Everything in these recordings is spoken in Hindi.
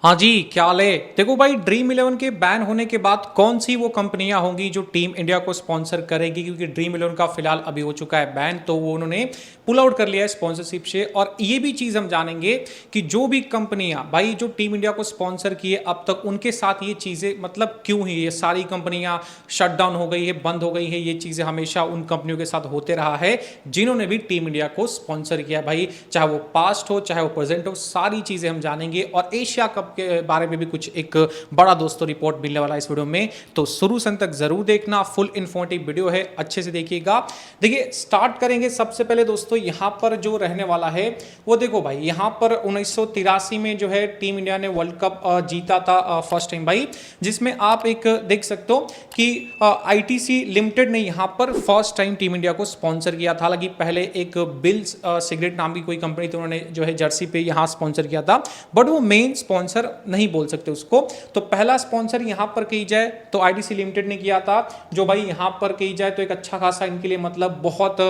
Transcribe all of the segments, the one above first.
हाँ जी, क्या हाल है? देखो भाई, ड्रीम इलेवन के बैन होने के बाद कौन सी वो कंपनियां होंगी जो टीम इंडिया को स्पॉन्सर करेगी, क्योंकि ड्रीम इलेवन का फिलहाल अभी हो चुका है बैन, तो वो उन्होंने पुल आउट कर लिया है स्पॉन्सरशिप से। और ये भी चीज़ हम जानेंगे कि जो भी कंपनियां भाई जो टीम इंडिया को स्पॉन्सर किए अब तक, उनके साथ ये चीज़ें मतलब क्यों हुई, ये सारी कंपनियां शट डाउन हो गई है, बंद हो गई है। ये चीज़ें हमेशा उन कंपनियों के साथ होते रहा है जिन्होंने भी टीम इंडिया को स्पॉन्सर किया भाई, चाहे वो पास्ट हो चाहे वो प्रेजेंट हो, सारी चीज़ें हम जानेंगे। और एशिया कप के बारे में भी कुछ एक बड़ा दोस्तों रिपोर्ट मिलने वाला है इस वीडियो में, तो शुरू से अंत तक जरूर देखना। फुल इन्फॉर्मेटिव वीडियो है, अच्छे से देखिएगा। देखिए, स्टार्ट करेंगे सबसे पहले दोस्तों, यहां पर जो रहने वाला है वो देखो भाई, यहां पर 1983 में जो है टीम इंडिया ने वर्ल्ड कप जीता था फर्स्ट टाइम भाई, जिसमें आप एक देख सकते हो कि आईटीसी लिमिटेड ने यहां पर फर्स्ट टाइम टीम इंडिया को स्पॉन्सर किया था। हालांकि पहले एक बिल्स सिगरेट नाम की कोई कंपनी थी, उन्होंने जो है जर्सी पे यहां स्पॉन्सर किया था, बट वो मेन स्पॉन्सर नहीं बोल सकते उसको। तो पहला स्पॉन्सर यहां पर की जाए तो आईटीसी लिमिटेड ने किया था, जो भाई यहां पर की जाए तो एक अच्छा खासा इनके लिए मतलब बहुत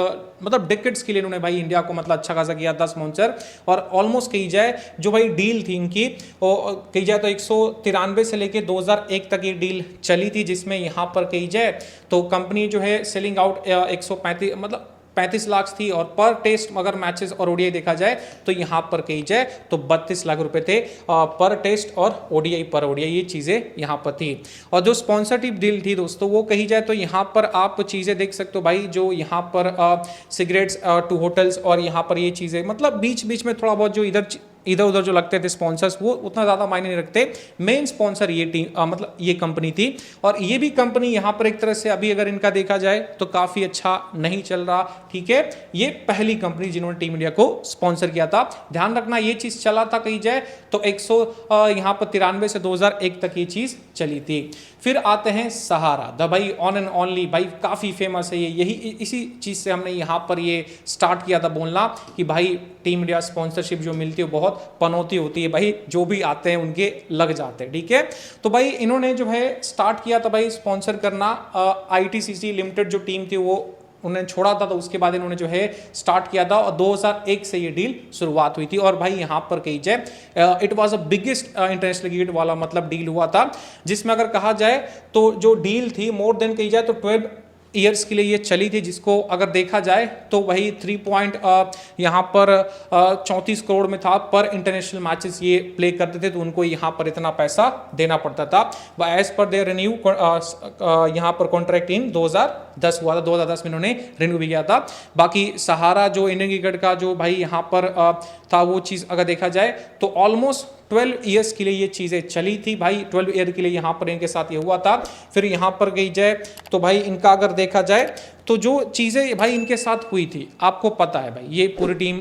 मतलब डिकेड्स के लिए इन्होंने भाई इंडिया को मतलब अच्छा खासा किया था स्पॉन्सर। और ऑलमोस्ट कही जाए जो भाई डील थी इनकी, कही जाए तो 193 से लेके 2001 तक ये डील चली थी, जिसमें यहां पर कही जाए तो कंपनी जो है सेलिंग आउट 135 मतलब 35 लाख थी, और पर टेस्ट अगर मैचेस और ओडीआई देखा जाए तो यहां पर कही जाए तो 32 लाख रुपए थे पर टेस्ट और ओडीआई पर ओडीआई, ये चीजें यहां पर थी। और जो स्पॉन्सरशिप डील थी दोस्तों, वो कही जाए तो यहां पर आप चीजें देख सकते हो भाई, जो यहां पर सिगरेट्स टू होटल्स, और यहां पर ये चीजें मतलब बीच बीच में थोड़ा बहुत जो इधर उधर जो लगते थे स्पॉन्सर्स, वो उतना ज़्यादा मायने नहीं रखते। मेन स्पॉन्सर ये टीम मतलब ये कंपनी थी। और ये भी कंपनी यहाँ पर एक तरह से अभी अगर इनका देखा जाए तो काफ़ी अच्छा नहीं चल रहा, ठीक है। ये पहली कंपनी जिन्होंने टीम इंडिया को स्पॉन्सर किया था। ध्यान रखना, ये चीज़ चला था कही जाए तो 100 यहाँ पर 93 से 2001 तक ये चीज़ चली थी। फिर आते हैं सहारा, द भाई ऑन एंड ओनली भाई, काफ़ी फेमस है ये, यही इसी चीज़ से हमने यहाँ पर ये स्टार्ट किया था बोलना कि भाई टीम इंडिया स्पॉन्सरशिप जो मिलती है बहुत पनौती होती है भाई, जो भी आते हैं उनके लग जाते हैं, ठीक है। तो भाई इन्होंने जो है स्टार्ट किया था भाई स्पॉन्सर करना, आईटीसीसी लिमिटेड जो टीम थी वो उन्होंने छोड़ा था, तो उसके बाद इन्होंने जो है स्टार्ट किया था, और 2001 से ये डील शुरुआत हुई थी। और भाई यहाँ पर कही जाए it was a biggest international cricket वाला मतलब डील हुआ था, जिसमें अगर कहा जाए तो जो डील थी मोर देन कही जाए तो 12 ईयर्स के लिए ये चली थी, जिसको अगर देखा जाए तो वही 3 पॉइंट यहाँ पर 34 करोड़ में था पर इंटरनेशनल मैचेस ये प्ले करते थे, तो उनको यहाँ पर इतना पैसा देना पड़ता था। एज पर देयर रिन्यू यहाँ पर कॉन्ट्रैक्ट इन 2010 हुआ था, 2010 में इन्होंने रिन्यू भी किया था। बाकी सहारा जो इंडियन क्रिकेट का जो भाई यहाँ पर था, वो चीज़ अगर देखा जाए तो ऑलमोस्ट 12 ईयर्स के लिए ये चीज़ें चली थी भाई, 12 ईयर के लिए यहाँ पर इनके साथ ये हुआ था। फिर यहाँ पर गई जाए तो भाई इनका अगर देखा जाए तो जो चीज़ें भाई इनके साथ हुई थी, आपको पता है भाई, ये पूरी टीम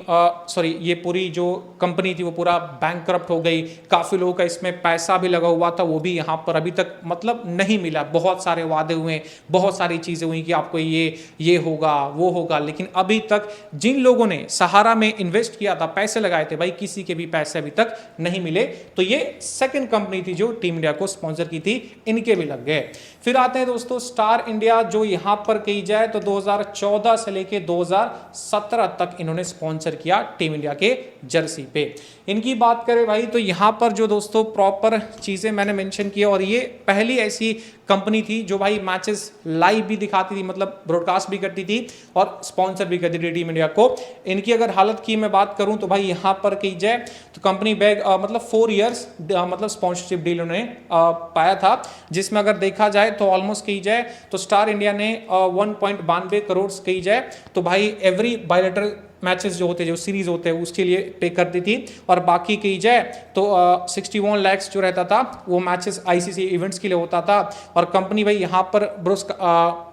ये पूरी जो कंपनी थी वो पूरा बैंकक्रप्ट हो गई। काफ़ी लोगों का इसमें पैसा भी लगा हुआ था, वो भी यहाँ पर अभी तक मतलब नहीं मिला। बहुत सारे वादे हुए, बहुत सारी चीज़ें हुई कि आपको ये होगा वो होगा, लेकिन अभी तक जिन लोगों ने सहारा में इन्वेस्ट किया था, पैसे लगाए थे भाई, किसी के भी पैसे अभी तक नहीं मिले। तो ये सेकंड कंपनी थी जो टीम इंडिया को स्पॉन्सर की थी, इनके भी लग गए। फिर आते हैं दोस्तों स्टार इंडिया, जो यहां पर कही जाए तो 2014 से लेके 2017 तक इन्होंने स्पॉन्सर किया टीम इंडिया के जर्सी पे। इनकी बात करें भाई तो यहां पर जो दोस्तों प्रॉपर चीजें मैंने मेंशन किया, और ये पहली ऐसी कंपनी थी जो भाई मैचेस लाइव भी दिखाती थी, मतलब ब्रॉडकास्ट भी करती थी और स्पॉन्सर भी करती थी टीम इंडिया को। इनकी अगर हालत की मैं बात करूं तो भाई यहां पर की जाए तो कंपनी बैग मतलब 4 ईयर्स मतलब स्पॉन्सरशिप डील उन्होंने पाया था, जिसमें अगर देखा जाए तो ऑलमोस्ट कही जाए तो स्टार इंडिया ने 1.92 करोड़ कही जाए तो भाई एवरी बायलैटरल मैचेस जो होते हैं, जो सीरीज होते हैं, उसके लिए पे करती थी। और बाकी कही जाए तो 61 लैक्स जो रहता था वो मैचेस आईसीसी इवेंट्स के लिए होता था। और कंपनी भाई यहाँ पर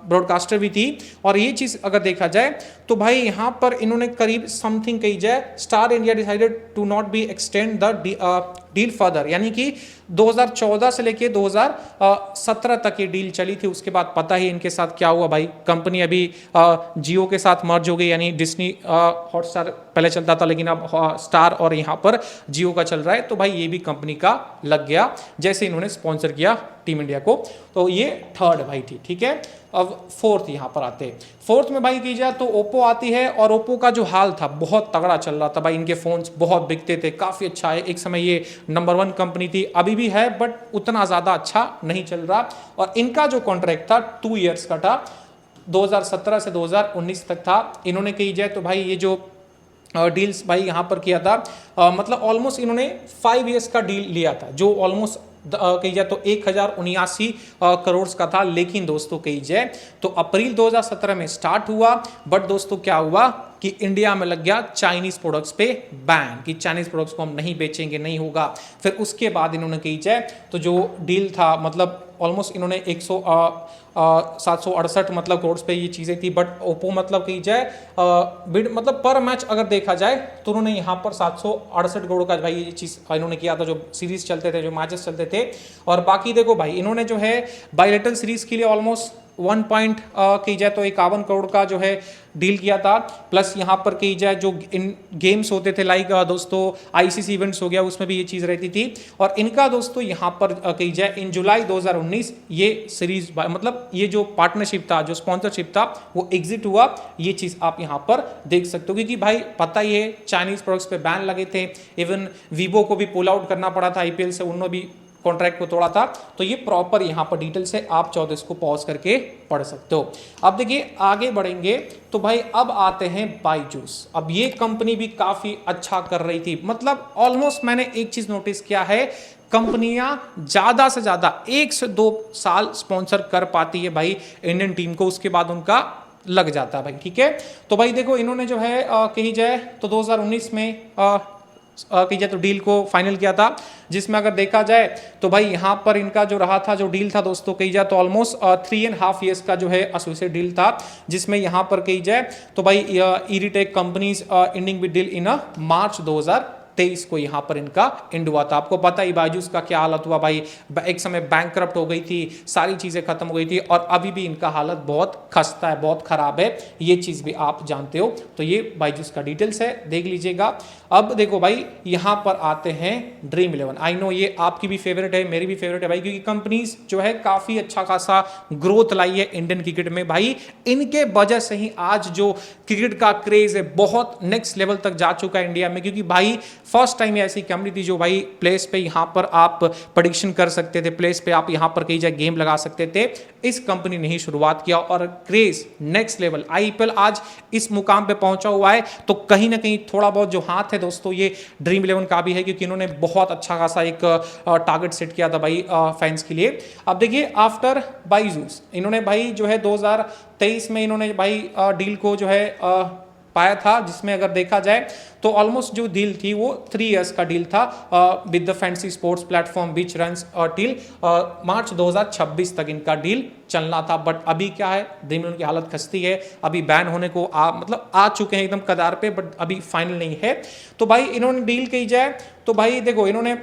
ब्रॉडकास्टर भी थी। और ये चीज़ अगर देखा जाए तो भाई यहाँ पर इन्होंने करीब समथिंग कही जाए, Star India decided to not be extend the deal further, यानी कि 2014 से लेके 2017 तक ये डील चली थी। उसके बाद पता ही इनके साथ क्या हुआ भाई, कंपनी अभी जियो के साथ मर्ज हो गई, यानी डिस्नी हॉटस्टार पहले चलता था, लेकिन अब स्टार और यहाँ पर जियो का चल रहा है। तो भाई ये भी कंपनी का लग गया जैसे इन्होंने स्पॉन्सर किया टीम इंडिया को। तो ये थर्ड भाई थी, ठीक है। अब फोर्थ यहाँ पर आते हैं। फोर्थ में भाई की जाए तो ओप्पो आती है, और ओप्पो का जो हाल था बहुत तगड़ा चल रहा था भाई, इनके फोन्स बहुत बिकते थे, काफ़ी अच्छा है। एक समय ये नंबर 1 कंपनी थी, अभी भी है बट उतना ज़्यादा अच्छा नहीं चल रहा। और इनका जो कॉन्ट्रैक्ट था 2 ईयर्स का था, 2017 से 2019 तक था। इन्होंने कही जाए तो भाई ये जो डील्स भाई यहाँ पर किया था, मतलब ऑलमोस्ट इन्होंने 5 ईयर्स का डील लिया था, जो ऑलमोस्ट कही जाए तो 1079 करोड़ का था। लेकिन दोस्तों कही जाए तो अप्रैल 2017 में स्टार्ट हुआ, बट दोस्तों क्या हुआ कि इंडिया में लग गया चाइनीज प्रोडक्ट्स पे बैन, कि चाइनीज प्रोडक्ट्स को हम नहीं बेचेंगे, नहीं होगा। फिर उसके बाद इन्होंने कही जाए तो जो डील था, मतलब ऑलमोस्ट इन्होंने 768 मतलब करोड़ पे ये चीज़ें थी। बट ओप्पो मतलब कही जाए मतलब पर मैच अगर देखा जाए तो उन्होंने यहाँ पर 768 करोड़ का भाई ये चीज़ इन्होंने किया था, जो सीरीज चलते थे, जो मैचेस चलते थे। और बाकी देखो भाई इन्होंने जो है बायलेटरल सीरीज के लिए ऑलमोस्ट 1 पॉइंट की जाए तो 51 करोड़ का जो है डील किया था। प्लस यहाँ पर की जाए जो इन गेम्स होते थे, लाइक दोस्तों आईसीसी इवेंट्स हो गया, उसमें भी ये चीज़ रहती थी। और इनका दोस्तों यहाँ पर की जाए इन जुलाई 2019 ये सीरीज मतलब ये जो पार्टनरशिप था, जो स्पॉन्सरशिप था, वो एग्जिट हुआ। ये चीज़ आप यहाँ पर देख सकते हो, क्योंकि भाई पता ही है चाइनीज प्रोडक्ट्स पे बैन लगे थे। इवन वीवो को भी पुल आउट करना पड़ा था आईपीएल से, उन्होंने भी कॉन्ट्रैक्ट को तोड़ा था। तो ये प्रॉपर यहाँ पर डिटेल्स है, आप चाहो तो इसको पॉज करके पढ़ सकते हो। अब देखिए आगे बढ़ेंगे तो भाई अब आते हैं बायजूस। अब ये कंपनी भी काफ़ी अच्छा कर रही थी, मतलब ऑलमोस्ट मैंने एक चीज़ नोटिस किया है, कंपनियां ज़्यादा से ज़्यादा 1 से 2 साल स्पॉन्सर कर पाती है भाई इंडियन टीम को, उसके बाद उनका लग जाता है भाई, ठीक है। तो भाई देखो इन्होंने जो है कही जाए तो 2019 में कही जाए तो डील को फाइनल किया था, जिसमें अगर देखा जाए तो भाई यहाँ पर इनका जो रहा था, जो डील था दोस्तों कही जाए तो ऑलमोस्ट 3.5 ईयर्स का जो है एसोसिएट डील था, जिसमें यहाँ पर कही जाए तो भाई ईरीटेक companies ending with deal in March 2023 को यहाँ पर इनका एंड हुआ था। आपको पता ही बायजूस का क्या हालत हुआ भाई, एक समय बैंकरप्ट हो गई थी, सारी चीजें खत्म हो गई थी, और अभी भी इनका हालत बहुत खस्ता है, बहुत खराब है, ये चीज भी आप जानते हो। तो ये बायजूस का डिटेल्स है, देख लीजिएगा। अब देखो भाई यहाँ पर आते हैं ड्रीम 11। आई नो ये आपकी भी फेवरेट है, मेरी भी फेवरेट है भाई, क्योंकि कंपनीज जो है काफी अच्छा खासा ग्रोथ लाई है इंडियन क्रिकेट में भाई। इनके वजह से ही आज जो क्रिकेट का क्रेज है बहुत नेक्स्ट लेवल तक जा चुका है इंडिया में, क्योंकि भाई फर्स्ट टाइम ऐसी कंपनी थी जो भाई प्लेस पे यहाँ पर आप प्रेडिक्शन कर सकते थे, प्लेस पे आप यहाँ पर कई जगह गेम लगा सकते थे। इस कंपनी ने ही शुरुआत किया और क्रेज नेक्स्ट लेवल, आईपीएल आज इस मुकाम पे पहुंचा हुआ है। तो कहीं ना कहीं थोड़ा बहुत जो हाथ है दोस्तों ये ड्रीम 11 का भी है, क्योंकि इन्होंने बहुत अच्छा खासा एक टारगेट सेट किया था भाई फैंस के लिए। अब देखिए आफ्टर बायजूस इन्होंने भाई जो है 2023 में इन्होंने भाई डील को जो है पाया था, जिसमें अगर देखा जाए तो ऑलमोस्ट जो डील थी वो 3 इयर्स का डील था with the fancy sports platform which runs till March 2026 तक इनका डील चलना था। बट अभी क्या है, ड्रीम 11 की हालत खस्ती है, अभी बैन होने को मतलब आ चुके हैं एकदम कगार पे, बट अभी फाइनल नहीं है। तो भाई इन्होंने डील की जाए तो भाई देखो इन्होंने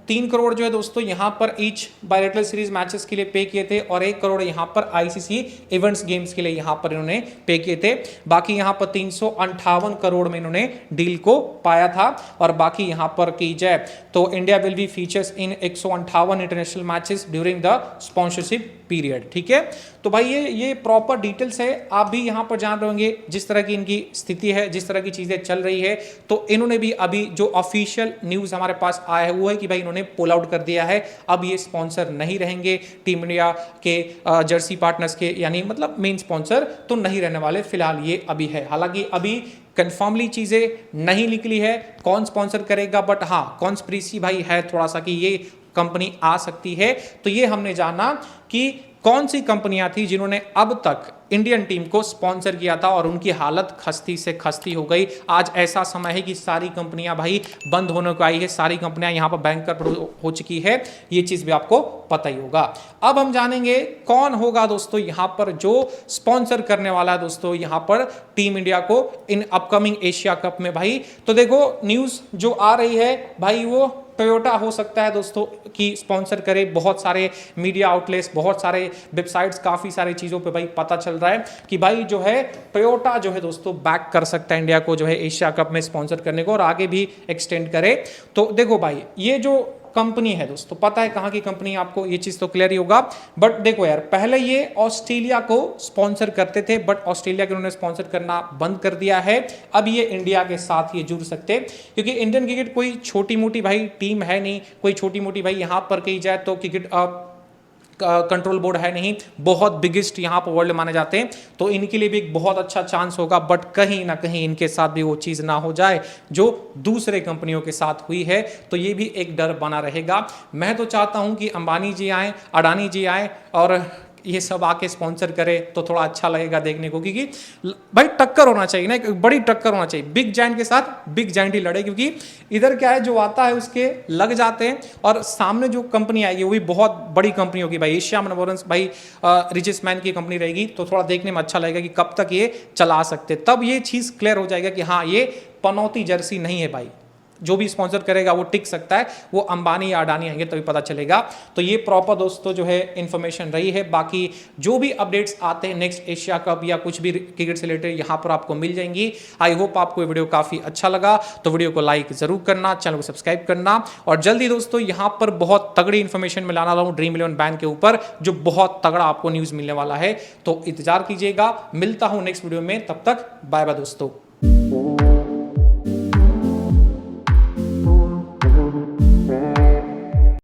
3 करोड़ जो है दोस्तों यहाँ पर ईच बायलेटरल सीरीज मैचेस के लिए पे किए थे, और 1 करोड़ यहाँ पर आईसीसी इवेंट्स गेम्स के लिए यहाँ पर इन्होंने पे किए थे। बाकी यहाँ पर 358 करोड़ में इन्होंने डील को पाया था। और बाकी यहाँ पर की जाए तो India will be features in 158 international matches during the sponsorship period, ठीक है। तो भाई ये प्रॉपर डिटेल्स है, आप भी यहाँ पर जान रहोगे जिस तरह की इनकी स्थिति है, जिस तरह की चीजें चल रही है। तो इन्होंने भी अभी जो ऑफिशियल न्यूज हमारे पास आया हुआ है कि भाई इन्होंने पुल आउट कर दिया है, अब ये स्पॉन्सर नहीं रहेंगे टीम इंडिया के जर्सी पार्टनर्स के, यानी मतलब मेन स्पॉन्सर तो नहीं रहने वाले फिलहाल, ये अभी है। हालांकि अभी कंफर्मली चीजें नहीं निकली है कौन स्पॉन्सर करेगा, बट हाँ कॉन्स्पिरेसी भाई है थोड़ा सा कि ये कंपनी आ सकती है। तो ये हमने जाना कि कौन सी कंपनियां थी जिन्होंने अब तक इंडियन टीम को स्पॉन्सर किया था और उनकी हालत खस्ती से खस्ती हो गई। आज ऐसा समय है कि सारी कंपनियां भाई बंद होने को आई है, सारी कंपनियां यहां पर बैंकरप्ट हो चुकी है, ये चीज भी आपको पता ही होगा। अब हम जानेंगे कौन होगा दोस्तों यहां पर जो स्पॉन्सर करने वाला है दोस्तों यहां पर टीम इंडिया को इन अपकमिंग एशिया कप में भाई। तो देखो न्यूज जो आ रही है भाई वो टोयोटा हो सकता है दोस्तों कि स्पॉन्सर करे। बहुत सारे मीडिया आउटलेट्स, बहुत सारे वेबसाइट्स, काफ़ी सारी चीज़ों पे भाई पता चल चल रहा है कि भाई जो है टोयोटा जो है दोस्तों बैक कर सकता है इंडिया को जो है एशिया कप में स्पॉन्सर करने को और आगे भी एक्सटेंड करे। तो देखो भाई ये जो कंपनी है दोस्तों, पता है कहां की कंपनी, आपको ये चीज तो क्लियर ही होगा। बट देखो यार, पहले ये ऑस्ट्रेलिया को स्पॉन्सर करते थे, बट ऑस्ट्रेलिया के उन्होंने स्पॉन्सर करना बंद कर दिया है। अब ये इंडिया के साथ ये जुड़ सकते, क्योंकि इंडियन क्रिकेट कोई छोटी मोटी भाई टीम है नहीं, कोई छोटी मोटी भाई यहां पर कही जाए तो क्रिकेट कंट्रोल बोर्ड है नहीं, बहुत बिगेस्ट यहाँ पर वर्ल्ड माने जाते हैं। तो इनके लिए भी एक बहुत अच्छा चांस होगा, बट कहीं ना कहीं इनके साथ भी वो चीज़ ना हो जाए जो दूसरे कंपनियों के साथ हुई है, तो ये भी एक डर बना रहेगा। मैं तो चाहता हूँ कि अंबानी जी आए, अडानी जी आए और ये सब आके स्पॉन्सर करे तो थोड़ा अच्छा लगेगा देखने को, क्योंकि भाई टक्कर होना चाहिए ना, एक बड़ी टक्कर होना चाहिए, बिग जायंट के साथ बिग जायंट ही लड़े, क्योंकि इधर क्या है जो आता है उसके लग जाते हैं और सामने जो कंपनी आएगी वो भी बहुत बड़ी कंपनी होगी भाई। एशिया मनोरंजन भाई रिचेस्ट मैन की कंपनी रहेगी, तो थोड़ा देखने में अच्छा लगेगा कि कब तक ये चला सकते, तब ये चीज़ क्लियर हो जाएगा कि हाँ ये पनौती जर्सी नहीं है भाई, जो भी स्पॉन्सर करेगा वो टिक सकता है, वो अंबानी या अडानी आएंगे तभी पता चलेगा। तो ये प्रॉपर दोस्तों जो है इन्फॉर्मेशन रही है। बाकी जो भी अपडेट्स आते हैं नेक्स्ट एशिया कप या कुछ भी क्रिकेट से रिलेटेड यहाँ पर आपको मिल जाएंगी। आई होप आपको ये वीडियो काफ़ी अच्छा लगा, तो वीडियो को लाइक जरूर करना, चैनल को सब्सक्राइब करना, और जल्दी दोस्तों यहाँ पर बहुत तगड़ी इन्फॉर्मेशन मैं लाना रहा हूँ ड्रीम 11 बैन के ऊपर, जो बहुत तगड़ा आपको न्यूज़ मिलने वाला है, तो इंतजार कीजिएगा। मिलता हूँ नेक्स्ट वीडियो में, तब तक बाय बाय दोस्तों।